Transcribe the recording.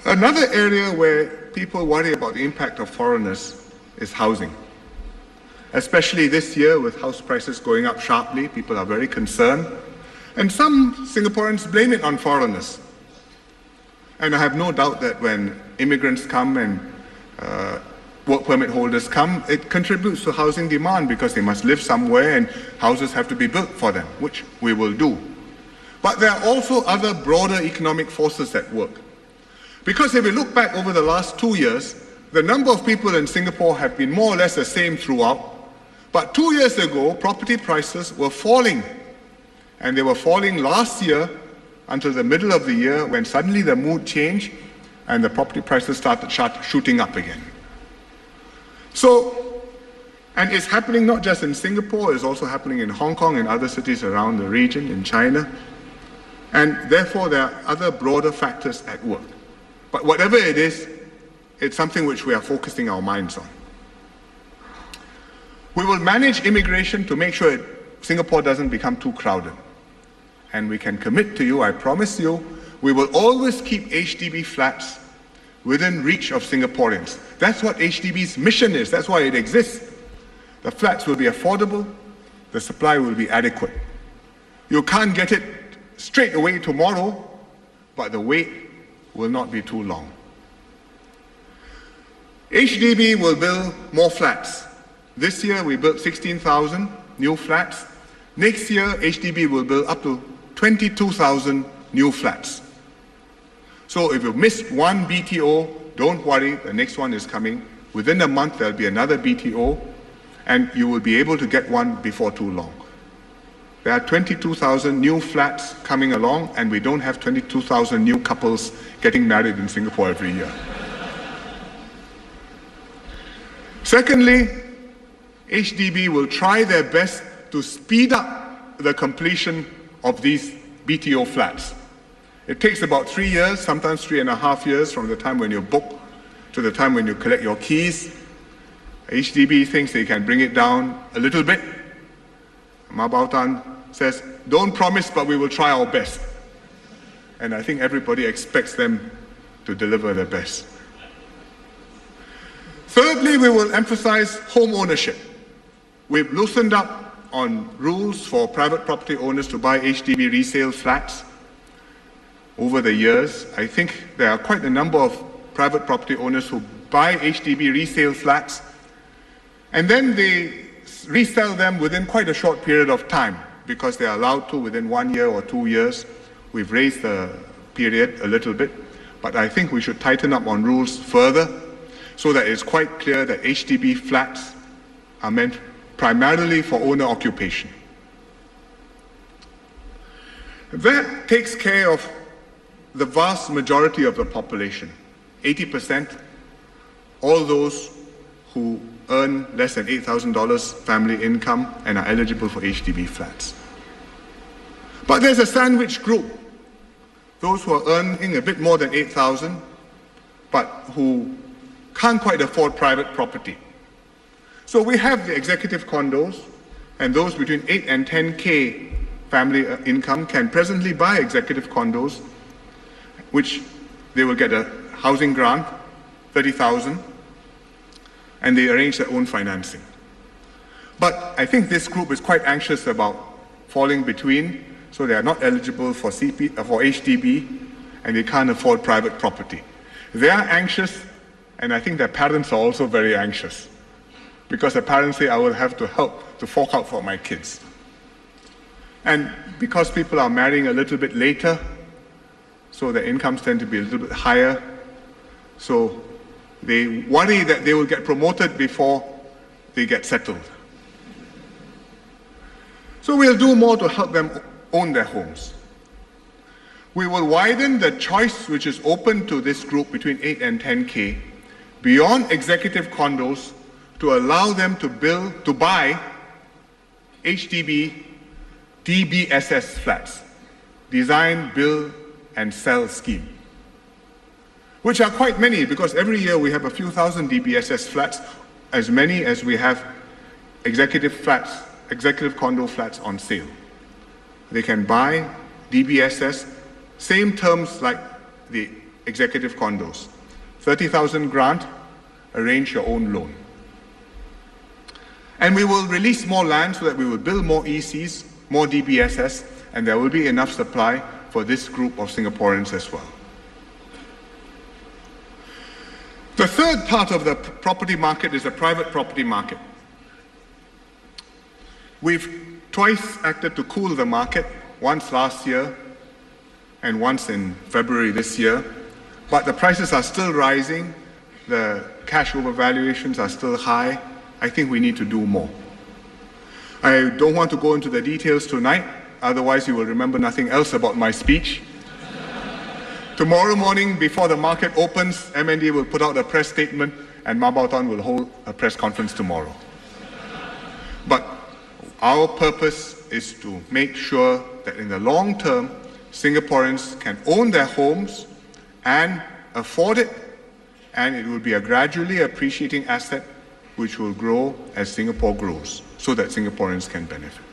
Another area where people worry about the impact of foreigners is housing. Especially this year with house prices going up sharply, people are very concerned. And some Singaporeans blame it on foreigners. And I have no doubt that when immigrants come and work permit holders come, it contributes to housing demand because they must live somewhere and houses have to be built for them, which we will do. But there are also other broader economic forces at work. Because if we look back over the last 2 years, the number of people in Singapore have been more or less the same throughout. But 2 years ago, property prices were falling. And they were falling last year until the middle of the year when suddenly the mood changed and the property prices started shooting up again. So, and it's happening not just in Singapore, it's also happening in Hong Kong and other cities around the region, in China. And therefore, there are other broader factors at work. But whatever it is, it's something which we are focusing our minds on. We will manage immigration to make sure Singapore doesn't become too crowded. And we can commit to you, I promise you, we will always keep HDB flats within reach of Singaporeans. That's what HDB's mission is. That's why it exists. The flats will be affordable. The supply will be adequate. You can't get it straight away tomorrow, but the wait will not be too long. HDB will build more flats. This year we built 16,000 new flats. Next year HDB will build up to 22,000 new flats. So if you missed one BTO, don't worry, the next one is coming. Within a month there'll be another BTO and you will be able to get one before too long. There are 22,000 new flats coming along and we don't have 22,000 new couples getting married in Singapore every year. Secondly, HDB will try their best to speed up the completion of these BTO flats. It takes about 3 years, sometimes 3.5 years from the time when you book to the time when you collect your keys. HDB thinks they can bring it down a little bit. Ma Baotan says, don't promise, but we will try our best. And I think everybody expects them to deliver their best. Thirdly, we will emphasize home ownership. We've loosened up on rules for private property owners to buy HDB resale flats. Over the years, I think there are quite a number of private property owners who buy HDB resale flats and then they resell them within quite a short period of time because they are allowed to within 1 year or 2 years. We've raised the period a little bit, but I think we should tighten up on rules further so that it's quite clear that HDB flats are meant primarily for owner occupation. That takes care of the vast majority of the population, 80%, all those who earn less than $8,000 family income and are eligible for HDB flats. But there's a sandwich group, those who are earning a bit more than $8,000, but who can't quite afford private property. So we have the executive condos, and those between 8 and 10K family income can presently buy executive condos, which they will get a housing grant, 30,000, and they arrange their own financing. But I think this group is quite anxious about falling between, so they are not eligible for HDB, and they can't afford private property. They are anxious, and I think their parents are also very anxious, because the parents say, I will have to help to fork out for my kids. And because people are marrying a little bit later, so their incomes tend to be a little bit higher, so they worry that they will get promoted before they get settled. So we'll do more to help them own their homes. We will widen the choice which is open to this group between 8 and 10K beyond executive condos to allow them to buy HDB DBSS flats, design, build and sell scheme, which are quite many because every year we have a few thousand DBSS flats, as many as we have executive condo flats on sale. They can buy DBSS, same terms like the executive condos. 30,000 grant, arrange your own loan. And we will release more land so that we will build more ECs, more DBSS, and there will be enough supply for this group of Singaporeans as well. The third part of the property market is the private property market. We've twice acted to cool the market, once last year and once in February this year, but the prices are still rising, the cash over valuations are still high. I think we need to do more. I don't want to go into the details tonight, otherwise you will remember nothing else about my speech. Tomorrow morning, before the market opens, MND will put out a press statement and Mabautan will hold a press conference tomorrow. But our purpose is to make sure that in the long term, Singaporeans can own their homes and afford it, and it will be a gradually appreciating asset which will grow as Singapore grows, so that Singaporeans can benefit.